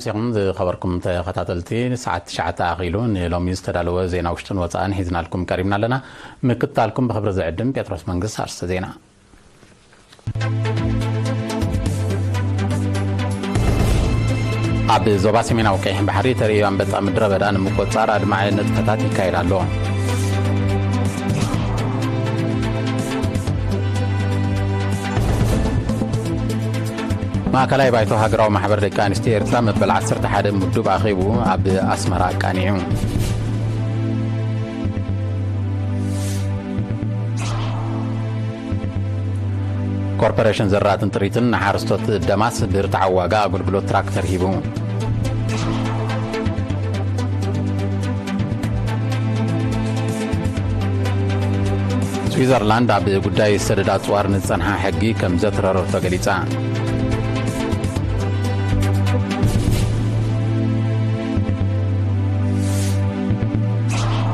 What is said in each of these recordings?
مسيخون خبركم تخطاتلتي ساعة شعة أخيلون لو يستدلوا زينا وشتن وطان حيزنا لكم كريمنا لنا مكتالكم بخبر زعدم بيتروس منقص هرس زينا عبد زوبا سمينا وكيحن بحري تريوان بطا مدرى بدان مكوتصار أدمعي نتفتات يكاير اللون ما كلاي بايتو هاجراو محبر دكان استير تلا مبل 10 حد مدوب اخيبو عبد اسمرا قانيو كوربوريشن زرات انطريتن حارستوت دماس برتع واغا اغلغلو تراكتر هيبو سويزرلاند عبد غداي سددات صوار نصنها حقي كم زتررو تغليصا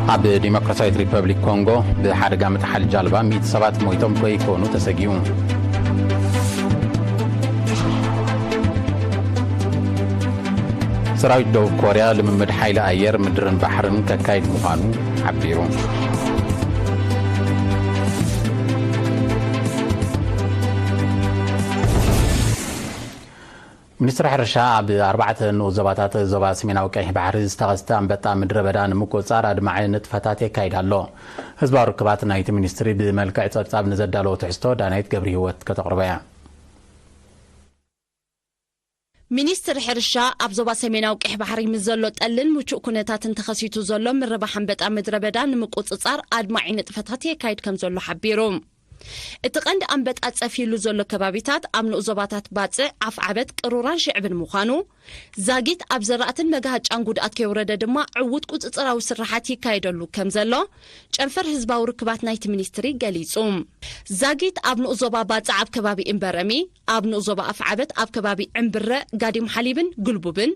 عب ديمقراطية ريبابليك كونغو بحرقة متحل جالبا 100 سبات مويتم كويكونو تسجيون سراويت دو كوريا لممد حيلة أير مدرن بحرن كاكايد مخانو حبيرون منستر حرشا عبد 4 نوزباتات زبا سمينا وكاي بحر استغستا انبطا مدر بدان مكوصار ادمعي نتفتات يكايدالو حزب ركبات نايت منستري بملكع تصاب نزدالو تحستو دانايت قبري هوت كتقربيا منستر حرشا ابزوبا سمينا وكاي بحر مزلو طلن مچو كونتات تخسيتو زلو من ربح انبطا مدر بدان مكوصار ادمعي نتفتات يكايد كم زلو حبيروم اتقند أنبت أتصفيلو زولو كبابيتات أمنو زوباتات باتسع عف عبت قروران شعبن مخانو زاقيت أبزرات المقاهج أنقود أتكي ورد دما عود قد اتصراو سرحاتي كايدولو كمزلو جنفر هزباو ركبات نايت منستري قليصوم زاقيت أبنو زوبا باتسع عب كبابي امبرمي أبنو زوبا أف عبت أب كبابي امبرة قادم حليبن قلبوبن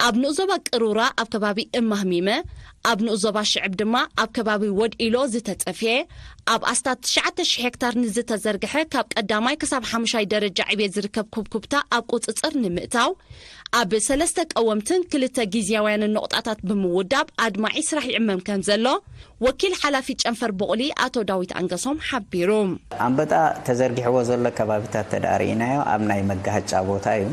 أبنو زوبا قرورا أب كبابي امهميمة أبنو زوبا شعب دما أب كبابي ود إلو زتتصفيه أب أستات 9 هكتار نزتا زرقحة كاب قداماي كساب 5 درجة عبيد زركب كوبكوبتا أب قوتصر نمئتاو أب سلستك أومتن كلتا جيزيوان النقطات بموداب أدمعي سرح يعمم كمزلو وكيل حلافي جنفر بقولي أتو داويت أنقصهم حبيروم أنبتا تزرقح وزل كبابتات تدارينايو أبناي مقهج أبوتايو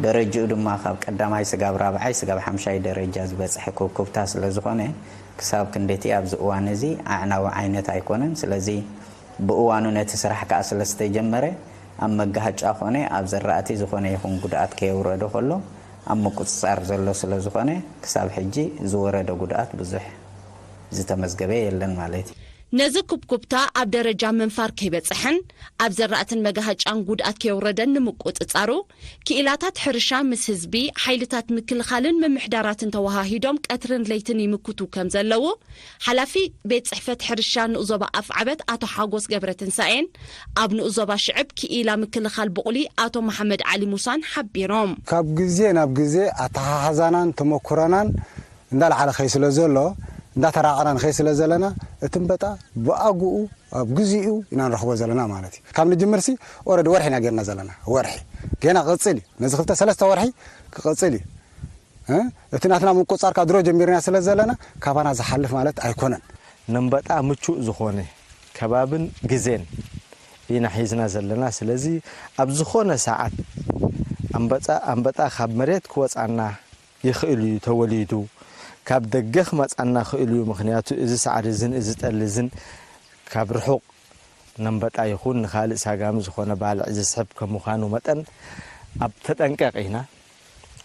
درجة دما خاب قداماي سقاب رابعي سقاب 5 درجة زبصح كوبكوبتا سلازخونه كساب كنديتي أبز أوانزي أعناو عينت أيكونن سلازي بأوانو نتسرح كأسل استجمره أما جهج أخونه أبزراتي زخونه يكون قدرات كيورده كله أما كتصار زلوا سلا زخونه كساب حجي زورده قدرات بزح زتمزجبي يلن مالتي نزكوب كوبتا أب درجة من فارك هبتصحن أبزرات المجهج أنقود أتكيوردن نمقوت تصارو كإلاتات حرشا مس حزبي حيلتات مكل خالن من محدارات توهاهيدوم كأترن ليتني مكوتو كمزلو حلافي بيت صحفة حرشا نؤزوبا أفعبت أتو حاقوس قبرة سائن أب نؤزوبا شعب كإلا مكل خال بقولي أتو محمد علي موسان حبيروم كاب جزي ناب جزي أتحازانان تمكرانان ندال على خيسلو زلو دا تراعنا خيس لزلنا اتنبطا باغو ابغزيو ان نرخبو زلنا معناتي كم نجمرسي اورد ورحنا غيرنا زلنا ورحي كينا قصلي نزخلته 3 ورحي قصلي اتناتنا من قصار كادرو جميرنا سلازلنا كابانا زحلف معنات ايكونن نمبطا مچو زخونه كبابن غزين ينا حيزنا زلنا سلازي ابزخونه ساعات انبطا خاب مريت كوصانا يخيلو توليدو كاب دقخ مصعنا خيلو مخنياتو از سعرزن از طلزن كاب رحق نمبطا يخون خالق ساغام زخونه بال عز سحب كمخانو متن اب تطنققينا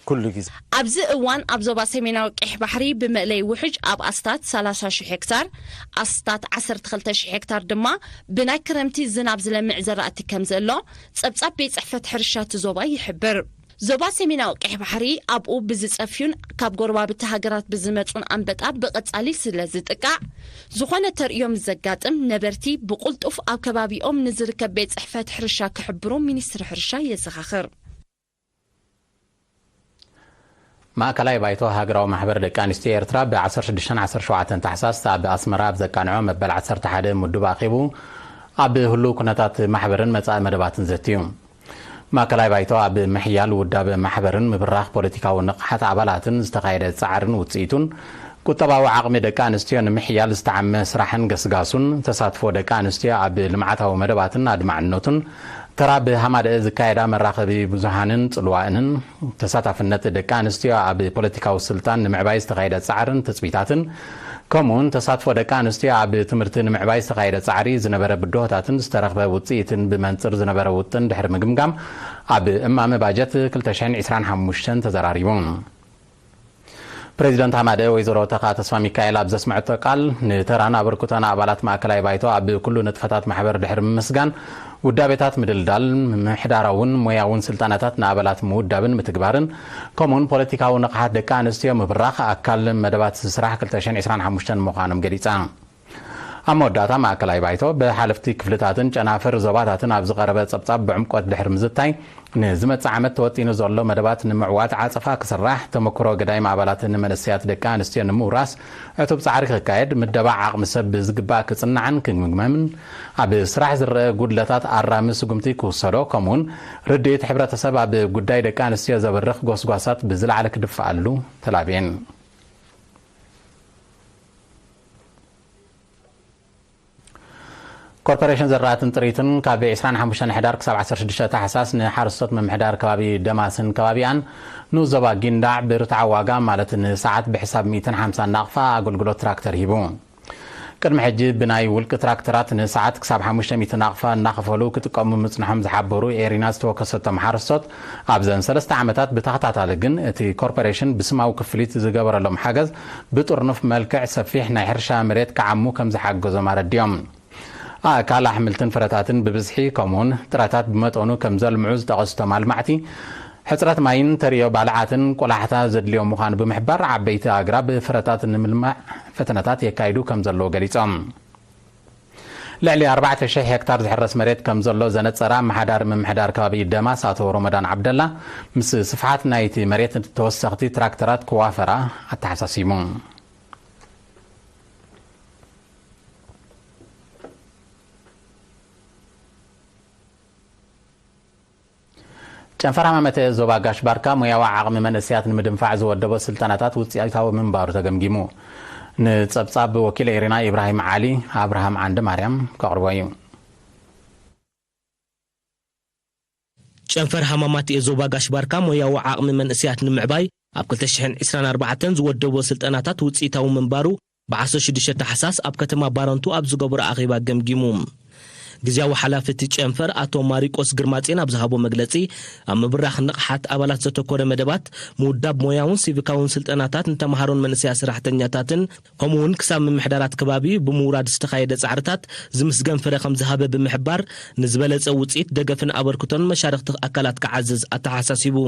كل غيز ابز اوان ابزوبا سميناو قح بحري بملي وحج اب استات 30 هكتار استات 12 هكتار دما بناي كرمتي زناب زلمع زرات كمزلو صبصب بيت صحفه حرشات زوبا يحبر زوبا سميناو قح بحري ابو بزصفيون كاب غوربا بتهاجرات بزمصون انبطا بقصالي سلازطقا زخونه تريوم زغاطم نبرتي بقلطف اب كبابيوم نزركب بيت صحفه حرشا كحبرو مينستر حرشا يزخخر ما كلاي بايتو هاجراو محبر دكانستي إرترا ب 16 تحساس تاع بأسمرا بزكانعو مبل 11 مدوب اخيبو اب هلو كنتات محبرن مصا مدباتن زتيوم ማዕከላዊ ባይቶ ኣብ ምሕያል ውዳበ ማሕበርን ምብራኽ ፖለቲካዊ ንቕሓት ኣባላትን ዝተኻየደ ጻዕርን ውጽኢቱን ቁጠባዊ ዓቕሚ ደቂ ኣንስትዮ ንምሕያል ዝተዓመ ስራሕን ገስጋሱን ተሳትፎ ደቂ ኣንስትዮ ኣብ ልምዓታዊ መደባትን ኣድማዕነቱን ተራ ብሃማደ ዝካየዳ መራኸቢ ብዙሃንን ጽልዋእንን ተሳታፍነት ደቂ ኣንስትዮ ኣብ ፖለቲካዊ ስልጣን ንምዕባይ ዝተኻየደ ጻዕርን ትጽቢታትን ከምኡን ተሳትፎ ደቂ ኣንስትዮ ኣብ ትምህርቲ ንምዕባይ ዝተኻየደ ጻዕሪ ዝነበረ ብድሆታትን ዝተረኽበ ውጽኢትን ብመንጽር ዝነበረ ውጥን ድሕሪ ምግምጋም ኣብ እማመ ባጀት 2025 ተዘራሪቡ ፕሬዚደንት ሃማደ ወይዘሮ ተኻ ተስፋ ሚካኤል ኣብ ዘስምዐቶ ቃል ንተራና አበርክቶና ኣባላት ማዕከላዊ ባይቶ ኣብ ኩሉ ንጥፈታት ማሕበር ድሕሪ ምስጋን ውዳቤታት ምድልዳል ምሕዳራውን ሞያውን ስልጣናታት ንኣባላት ምውዳብን ምትግባርን ከምኡን ፖለቲካዊ ንቕሓት ደቂ ኣንስትዮ ምብራኽ ኣካል መደባት ስራሕ 2025 ምዃኖም ገሊጻ ኣብ መወዳእታ ማዕከላዊ ባይቶ ብሓለፍቲ ክፍልታትን ጨናፍር ዞባታትን ኣብ ዝቐረበ ጸብጻብ ብዕምቆት ድሕሪ ምዝታይ ንዝመጽእ ዓመት ተወጢኑ ዘሎ መደባት ንምዕዋት ዓጸፋ ክስራሕ ተመክሮ ገዳይም ኣባላት ንመንእሰያት ደቂ ኣንስትዮ ንምውራስ ዕቱብ ጻዕሪ ክካየድ ምደባ ዓቕሚ ሰብ ብዝግባእ ክጽናዕን ክምግመምን ኣብ ስራሕ ዝረአ ጉድለታት ኣራሚ ስጉምቲ ክውሰዶ ከምኡን ርድኢት ሕብረተሰብ ኣብ ጉዳይ ደቂ ኣንስትዮ ዘበርኽ ጎስጓሳት ብዝለዓለ ክድፍኣሉ ተላብየን ኮርፖሬሽን ዘራእትን ጥሪትን ካብ 25 ሕዳር ክሳብ 16 ታሕሳስ ንሓረስቶት መምሕዳር ከባቢ ደማስን ከባቢኣን ንዞባ ጊንዳዕ ብርትዓ ዋጋ ማለት ንሰዓት ብሕሳብ 150 ናቕፋ ኣገልግሎት ትራክተር ሂቡ ቅድሚ ሕጂ ብናይ ውልቂ ትራክተራት ንሰዓት ክሳብ 500 ናቕፋ እናኸፈሉ ክጥቀሙ ምጽንሖም ዝሓበሩ ኤሪና ዝተወከሰቶም ሓረስቶት ኣብዘን 3 ዓመታት ብተኸታታሊ ግን እቲ ኮርፖሬሽን ብስማዊ ክፍሊት ዝገበረሎም ሓገዝ ብጥርኑፍ መልክዕ ሰፊሕ ናይ ሕርሻ መሬት ክዓሙ ከም ዝሓገዞም ኣረዲዮም ኣካል ኣሕምልትን ፍረታትን ብብዝሒ ከምኡን ጥራታት ብመጠኑ ከም ዘልምዑ ዝጠቐስቶም ኣልማዕቲ ሕፅረት ማይን ተሪዮ ባልዓትን ቆላሕታ ዘድልዮ ምዃኑ ብምሕባር ዓበይቲ ኣግራብ ፍረታት ንምልማዕ ፈተነታት የካይዱ ከም ዘለዎ ገሊፆም ልዕሊ 4000 ሄክታር ዝሕረስ መሬት ከም ዘሎ ዘነፀራ መሓዳር ምምሕዳር ከባቢ ደማስ ኣቶ ሮመዳን ዓብደላ ምስ ስፍሓት ናይቲ መሬት ተወሰኽቲ ትራክተራት ክዋፈራ ኣተሓሳሲሙ ጨንፈር ሃማመተ ዞባ ጋሽ ባርካ ሞያዊ ዓቕሚ መንእሰያት ንምድንፋዕ ዝወደቦ ስልጠናታት ውፅኢታዊ ምንባሩ ተገምጊሙ ንጸብጻብ ወኪል ኤሪና ኢብራሂም ዓሊ አብርሃም ዓንደ ማርያም ከቕርቦ እዩ ጨንፈር ሃማማት ዞባ ጋሽ ባርካ ሞያዊ ዓቕሚ መንእሰያት ንምዕባይ ኣብ 2024 ዝወደቦ ስልጠናታት ውፅኢታዊ ምንባሩ ብ16 ታሕሳስ ኣብ ከተማ ባረንቱ ኣብ ዝገበረ ኣኼባ ገምጊሙ ግዚያዊ ሓላፍቲ ጨንፈር አቶ ማሪቆስ ግርማጽን ኣብ ዝሃቦ መግለጺ ኣብ ምብራኽ ንቕሓት ኣባላት ዘተኮረ መደባት ምውዳብ ሞያውን ሲቪካውን ስልጠናታት ንተምሃሮን መንእሰያ ስራሕተኛታትን ከምኡውን ክሳብ ምምሕዳራት ከባቢ ብምውራድ ዝተኻየደ ጻዕርታት ዝምስገን ፍረ ከም ዝሃበ ብምሕባር ንዝበለጸ ውጽኢት ደገፍን ኣበርክቶን መሻርክቲ ኣካላት ክዓዝዝ ኣተሓሳሲቡ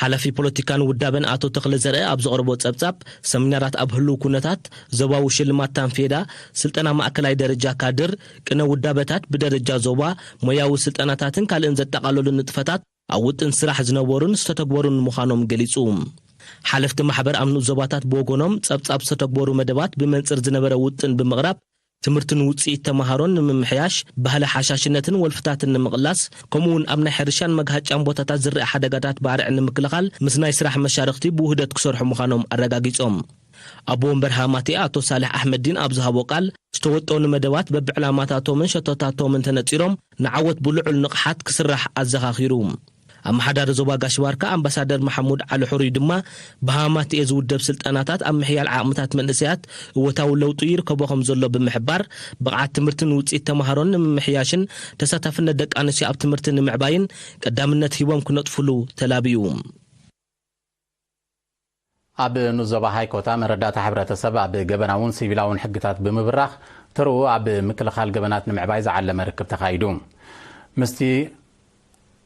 ሓላፊ ፖለቲካን ውዳበን አቶ ተኽለ ዘርአ ኣብ ዘቕርቦ ጸብጻብ ሰሚናራት ኣብ ህልው ኩነታት ዞባዊ ሽልማት ታንፌዳ ስልጠና ማእከላይ ደረጃ ካድር ቅነ ውዳበታት ብደረጃ ዞባ ሞያዊ ስልጠናታትን ካልእን ዘጠቓለሉ ንጥፈታት ኣብ ውጥን ስራሕ ዝነበሩን ዝተተግበሩን ምዃኖም ገሊጹ ሓለፍቲ ማሕበር ኣብ ዞባታት ብወገኖም ጸብጻብ ዝተተግበሩ መደባት ብመንጽር ዝነበረ ውጥን ብምቕራብ ትምህርትን ውጽኢት ተማሃሮን ንምምሕያሽ ባህለ ሓሻሽነትን ወልፍታትን ንምቕላስ ከምኡውን ኣብ ናይ ሕርሻን መግሃጫን ቦታታት ዝርአ ሓደጋታት ባርዕ ንምክልኻል ምስ ናይ ስራሕ መሻርክቲ ብውህደት ክሰርሑ ምዃኖም ኣረጋጊጾም ኣቦ ወንበር ሃማቴ አቶ ሳልሕ ኣሕመድን ኣብ ዝሃቦ ቃል ዝተወጠኑ መደባት በብዕላማታቶምን ሸቶታቶምን ተነጺሮም ንዓወት ብልዑል ንቕሓት ክስራሕ ኣዘኻኺሩ ኣብ ማሕዳር ዞባ ጋሽ ባርካ ኣምባሳደር መሐሙድ ዓሊ ሑሩይ ድማ ብሃማት ዝውደብ ስልጠናታት ኣብ ምሕያል ዓቕምታት መንእሰያት እወታዊ ለውጢ ይርከቦ ከም ዘሎ ብምሕባር ብቕዓት ትምህርትን ውፅኢት ተማሃሮን ንምምሕያሽን ተሳታፍነት ደቂ ኣንስትዮ ኣብ ትምህርቲ ንምዕባይን ቀዳምነት ሂቦም ክነጥፍሉ ተላብዩ ኣብ ንዞባ ሃይኮታ መረዳእታ ሕብረተሰብ ኣብ ገበናውን ሲቪላውን ሕግታት ብምብራኽ ትርኡ ኣብ ምክልኻል ገበናት ንምዕባይ ዝዓለመ ርክብ ተኻይዱ ምስቲ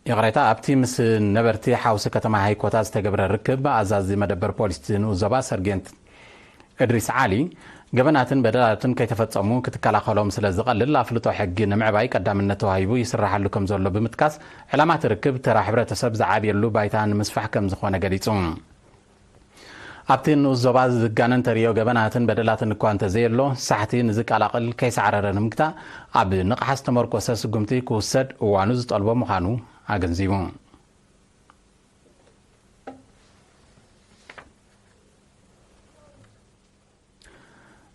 يغريتا أبتي مس نبرتي حوس كتما هايكوتا استجبر الركب أزاز مدبر بوليس نوزبا سرجنت إدريس علي جبناتن بدلاتن كي تفتمو كتكلا خلهم سلزقل لا فلتو حق نمعباي قدام النتو هايبو يسرح لكم زولو بمتكاس علامات الركب ترى حبرتسب زعابي اللو بايتان مسفح كم زخونه قريتون أبتي نوزبا زقانن تريو جبناتن بدلاتن كوانت زيرلو ساعتي نزك على أقل كي سعرر نمكتا أب نقحس تمركوسس قمتي كوسد وانوز طلبو مخانو ኣገንዚቡ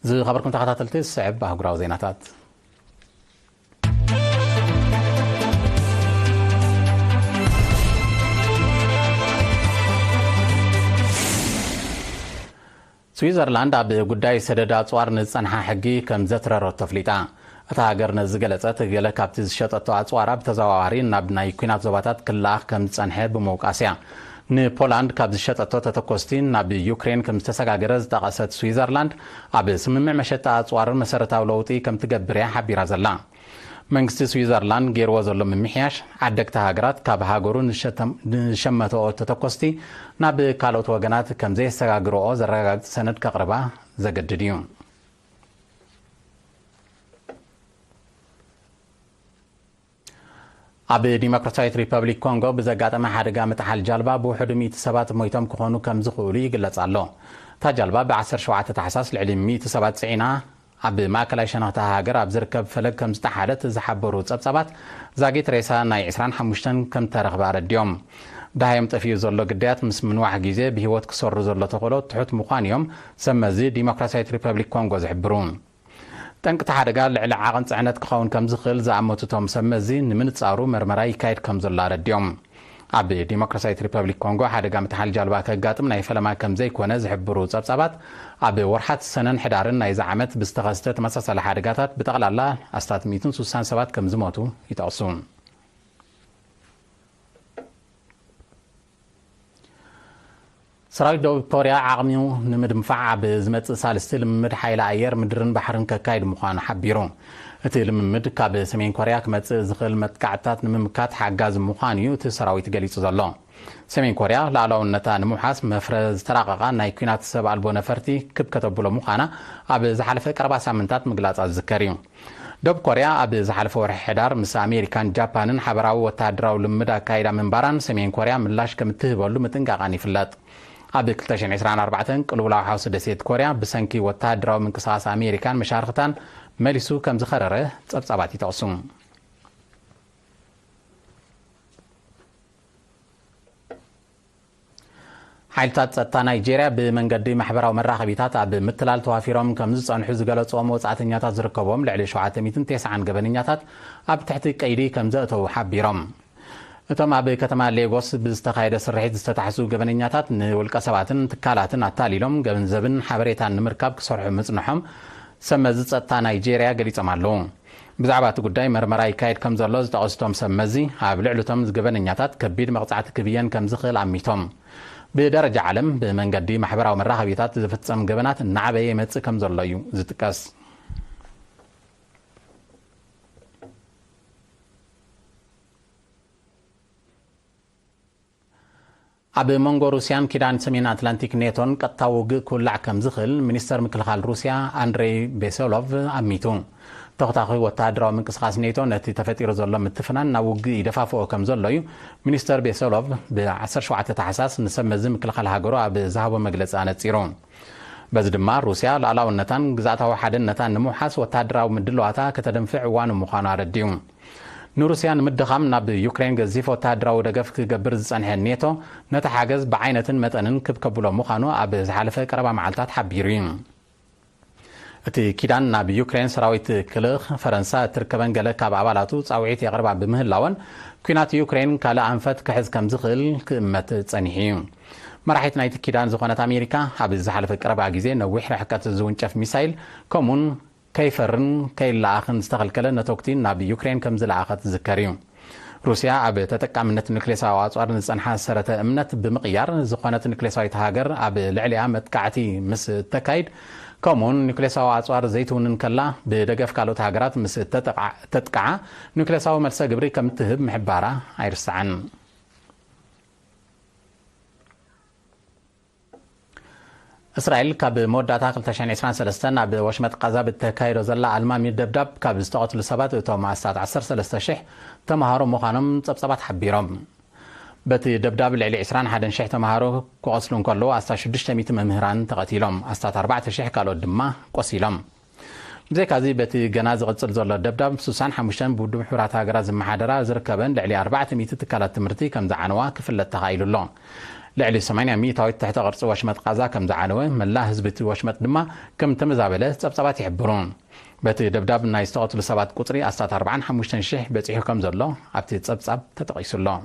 ዝኸበርኩም ተኸታተልቲ ስዕብ ኣህጉራዊ ዜናታት ስዊዘርላንድ ኣብ ጉዳይ ሰደድ ኣፅዋር ንፀንሓ ሕጊ ከም ዘትረረቶ ተፍሊጣ እታ ሃገር ነዝገለጸት ገለ ካብቲ ዝሸጠቶ ኣፅዋራ ብተዘዋዋሪ ናብ ናይ ኩናት ዞባታት ክልኣኽ ከም ዝፀንሐ ብምውቃስ እያ ንፖላንድ ካብ ዝሸጠቶ ተተኮስቲ ናብ ዩክሬን ከም ዝተሰጋገረ ዝጠቐሰት ስዊዘርላንድ ኣብ ስምምዕ መሸጣ ኣፅዋርን መሰረታዊ ለውጢ ከም ትገብር እያ ሓቢራ ዘላ መንግስቲ ስዊዘርላንድ ገይርዎ ዘሎ ምምሕያሽ ዓደግቲ ሃገራት ካብ ሃገሩ ንሸመተኦ ተተኮስቲ ናብ ካልኦት ወገናት ከም ዘየሰጋግርኦ ዘረጋግፅ ሰነድ ከቕርባ ዘገድድ እዩ ኣብ ዲሞክራሲያዊት ሪፐብሊክ ኮንጎ ብዘጋጠመ ሓደጋ መጥሓል ጃልባ ብውሕዱ 100 ሰባት ሞይቶም ክኾኑ ከም ዝኽእሉ ይግለጽ ኣሎ እታ ጃልባ ብ17 ታሕሳስ ልዕሊ 100 ሰባት ጽዒና ኣብ ማእከላይ ሸነኽታ ሃገር ኣብ ዝርከብ ፈለግ ከም ዝተሓለት ዝሓበሩ ጸብጻባት ዛጊት ሬሳ ናይ 25 ከም ተረኽባ ረድዮም ዳሃዮም ጠፊኡ ዘሎ ግዳያት ምስ ምንዋሕ ግዜ ብሂወት ክሰርሩ ዘሎ ተኽእሎ ትሑት ምዃን እዮም ሰመዚ ዲሞክራሲያዊት ሪፐብሊክ ኮንጎ ዝሕብሩ ጠንቅቲ ሓደጋ ልዕሊ ዓቐን ጽዕነት ክኸውን ከም ዝኽእል ዝኣመቱቶም ሰመዚ ንምንጻሩ መርመራ ይካየድ ከም ዘሎ ረድዮም ኣብ ዲሞክራሲያዊት ሪፐብሊክ ኮንጎ ሓደጋ ምትሓል ጃልባ ከጋጥም ናይ ፈለማ ከም ዘይኮነ ዝሕብሩ ጸብጻባት ኣብ ወርሓት ሰነን ሕዳርን ናይ ዝዓመት ብዝተኸስተ ተመሳሳሊ ሓደጋታት ብጠቕላላ ኣስታት 160 ሰባት ከም ዝሞቱ ይጠቕሱ ሰራዊት ደቡብ ኮርያ ዓቕሚው ንምድምፋዕ ኣብ ዝመጽእ ሳልስቲ ልምምድ ሓይሊ ኣየር ምድርን ባሕርን ከካይድ ምዃኑ ሓቢሩ እቲ ልምምድ ካብ ሰሜን ኮርያ ክመጽእ ዝኽእል መጥቃዕትታት ንምምካት ሓጋዝ ምዃኑ እዩ እቲ ሰራዊት ገሊጹ ዘሎ ሰሜን ኮርያ ላዕለውነታ ንምውሓስ መፍረ ዝተራቐቓ ናይ ኩናት ሰብ ኣልቦ ነፈርቲ ክብ ከተብሎ ምዃና ኣብ ዝሓለፈ ቀረባ ሳምንታት ምግላጻ ዝዝከር እዩ ደቡብ ኮርያ ኣብ ዝሓለፈ ወርሒ ሕዳር ምስ ኣሜሪካን ጃፓንን ሓበራዊ ወተሃደራዊ ልምምድ ኣካይዳ ምንባራን ሰሜን ኮርያ ምላሽ ከም እትህበሉ ምጥንቃቓን ይፍለጥ ኣብ 2024 ቅልውላዊ ሓውሲ ደሴት ኮርያ ብሰንኪ ወተሃደራዊ ምንቅስቓስ ኣሜሪካን መሻርክታን መሊሱ ከም ዝኸረረ ጸብጻባት ይጠቕሱ ሓይልታት ጸጥታ ናይጄርያ ብመንገዲ ማሕበራዊ መራኸቢታት ኣብ ምትላል ተዋፊሮም ከም ዝጸንሑ ዝገለጾም ወጻእተኛታት ዝርከቦም ልዕሊ 790 ገበነኛታት ኣብ ትሕቲ ቀይዲ ከም ዘእተው ሓቢሮም እቶም ኣብ ከተማ ሌጎስ ብዝተኻየደ ስርሒት ዝተታሕሱ ገበነኛታት ንውልቀ ሰባትን ትካላትን ኣታሊሎም ገንዘብን ሓበሬታን ንምርካብ ክሰርሑ ምጽንሖም ሰመዚ ጸጥታ ናይጄርያ ገሊጾም ኣለዉ ብዛዕባ እቲ ጉዳይ መርመራ ይካየድ ከም ዘሎ ዝጠቐስቶም ሰመዚ ኣብ ልዕሊቶም ገበነኛታት ከቢድ መቕጻዕቲ ክብየን ከም ዝኽእል ኣሚቶም ብደረጃ ዓለም ብመንገዲ ማሕበራዊ መራኸቢታት ዝፍጸም ገበናት እናዓበየ ይመጽእ ከም ዘሎ እዩ ዝጥቀስ ኣብ መንጎ ሩስያን ኪዳን ሰሜን ኣትላንቲክ ኔቶን ቀጥታዊ ውግእ ክውላዕ ከም ዝኽእል ሚኒስተር ምክልኻል ሩስያ ኣንድሬይ ቤሶሎቭ ኣሚቱ ተኸታኺ ወተሃደራዊ ምንቅስቓስ ኔቶ ነቲ ተፈጢሩ ዘሎ ምትፍናን ናብ ውግእ ይደፋፍኦ ከም ዘሎ እዩ ሚኒስተር ቤሶሎቭ ብ17 ታሕሳስ ንሰመዚ ምክልኻል ሃገሩ ኣብ ዝሃቦ መግለፂ ኣነፂሩ በዚ ድማ ሩስያ ሉዓላውነታን ግዛእታዊ ሓድነታን ንምውሓስ ወተሃደራዊ ምድለዋታ ከተደንፍዕ እዋኑ ምዃኑ ኣረዲዩ ንሩስያ ንምድኻም ናብ ዩክሬን ገዚፍ ወተሃደራዊ ደገፍ ክገብር ዝጸንሐ ኔቶ ነቲ ሓገዝ ብዓይነትን መጠንን ክብከብሎ ምዃኑ ኣብ ዝሓለፈ ቀረባ መዓልትታት ሓቢሩ እዩ እቲ ኪዳን ናብ ዩክሬን ሰራዊት ክልኽ ፈረንሳ እትርከበን ገለ ካብ ኣባላቱ ጻውዒት የቕርባ ብምህላወን ኩናት ዩክሬን ካልእ ኣንፈት ክሕዝ ከም ዝኽእል ክእመት ጸኒሑ እዩ መራሒት ናይቲ ኪዳን ዝኾነት ኣሜሪካ ኣብ ዝሓለፈ ቀረባ ግዜ ነዊሕ ርሕቀት ዝውንጨፍ ሚሳይል ከምኡን ከይፈርን ከይለኣኽን ዝተኸልከለ ነተወክቲ ናብ ዩክሬን ከም ዝለኣኸት ዝዝከር እዩ ሩስያ ኣብ ተጠቃምነት ኒክሌሳዊ ኣጽዋር ንጸንሓ ሰረተ እምነት ብምቕያር ዝኾነት ኒክሌሳዊት ሃገር ኣብ ልዕሊያ መጥቃዕቲ ምስ ተካይድ ከምኡን ኒክሌሳዊ ኣጽዋር ዘይትውንን ከላ ብደገፍ ካልኦት ሃገራት ምስ ተጥቃዓ ኒክሌሳዊ መልሰ ግብሪ ከም እትህብ ምሕባራ ኣይርስዓን እስራኤል ካብ መወዳእታ 2023 ኣብ ወሽመጥ ጋዛ ብተካይዶ ዘላ ኣልማሚ ደብዳብ ካብ ዝተቐትሉ ሰባት እቶም ኣስታት 13,000 ተምሃሮ ምዃኖም ጸብጻባት ሓቢሮም በቲ ደብዳብ ልዕሊ 21,000 ተምሃሮ ክቐስሉ እንከለዉ ኣስታት 600 መምህራን ተቐቲሎም ኣስታት 4,000 ካልኦት ድማ ቆሲሎም بزيكازي بتي جناز قتل زول الدبدب سوسان حمشان بودم حورات هاجرا زمحادرة زركبن لعلي 400 تكالات تمرتي كم زعنوا كفلة تخايل الله لعلي 800 تاويت تحت غرس وشمت قازا كم زعنوا ملا هزبتي وشمت دما كم تمزابله صبصبات يحبرون بتي دبدب نايستوت لسبات قطري أستات 45 شح بتصيحو كم زلو أبتي تصبصب تتقيس الله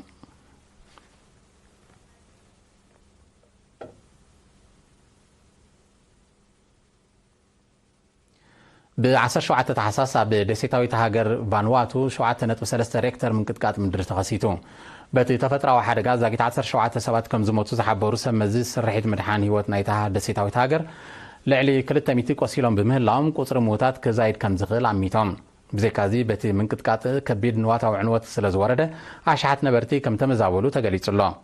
بعصر شوعة تحساسة بدسيتاوي تهاجر فانواتو شوعة نتبسلسة ريكتر من كتكات من درس تخسيتو بتي تفترة واحد غاز زاكي تعصر شوعة سبات كم زموتو زحبورو سمزيز سرحيت مدحان هيوت نايتها دسيتاوي تهاجر لعلي كلتا ميتيك وسيلهم بمهلهم قصر موتات كزايد كم زغل عم ميتهم بزيكازي بتي من كتكات كبيد نواتا وعنوات سلز وردة عشحات نبرتي كم تمزاولو تقليت الله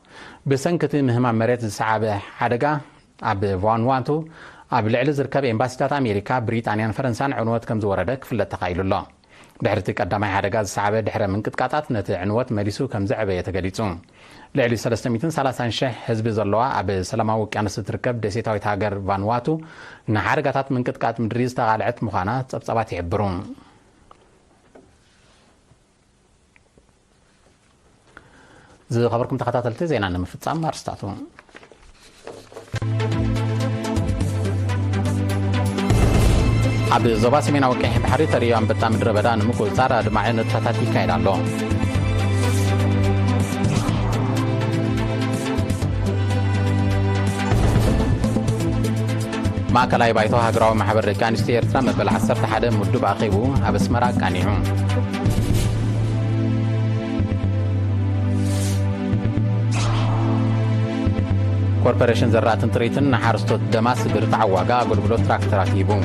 بسنكتي مهما مريت السعابة حدقا عب فانواتو عب لعل زركب امباسيتات امريكا بريطانيا فرنسان عنوات كم زورده كفله تخايل الله دحرتي قدامي حدقا السعابه دحره من قطقاطات نت عنوات مليسو كم زعبه يتغليصو لعل 330 شح حزب زلوا عب سلاماوي وقيانس تركب دسيتاويت هاجر فانواتو نحرقاتات من قطقاط مدريز تغالعت مخانات صبصبات يعبرون زي خبركم تخاطاتلتي زينا نمفصام مارستاتو عب زوبا سمينا وكيح بحري تريو عم بتام دربدا نمكو صار ادمعين تفاتاتي كايدالو ما كلاي بايتو هاجراو محبر ركانستي إرترا مبل 11 مدب اخيبو اب اسمرا كانيو كوربوريشن زرات تريتن نحارستو دماس برتع واغا غلغلو تراكترات يبو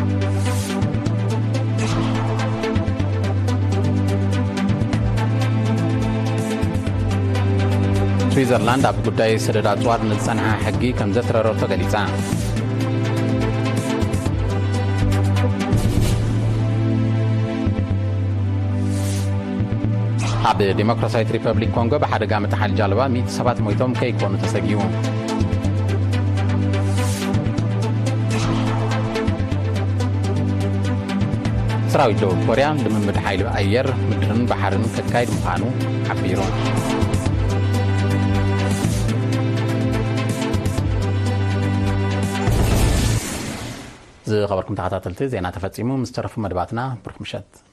سويسرلاند اب ጉዳይ ሰደዳ ጿር ንጸንሐ ሕጊ ከም ዘትረረቶ ገሊጻ ኣብ ዲሞክራሲያዊት ሪፐብሊክ ኮንጎ በሓደጋ ምትሓል ጃልባ 107 ሞይቶም ከይኮኑ ተሰጊዩ ሰራዊት ደቡብ ኮርያ ልምምድ ሓይሊ ኣየር ምድርን ባሕርን ከካይድ ምዃኑ ሓቢሩ زي خبركم تحتاتلتي زينا تفتصيمو مسترفو مدباتنا برخ مشت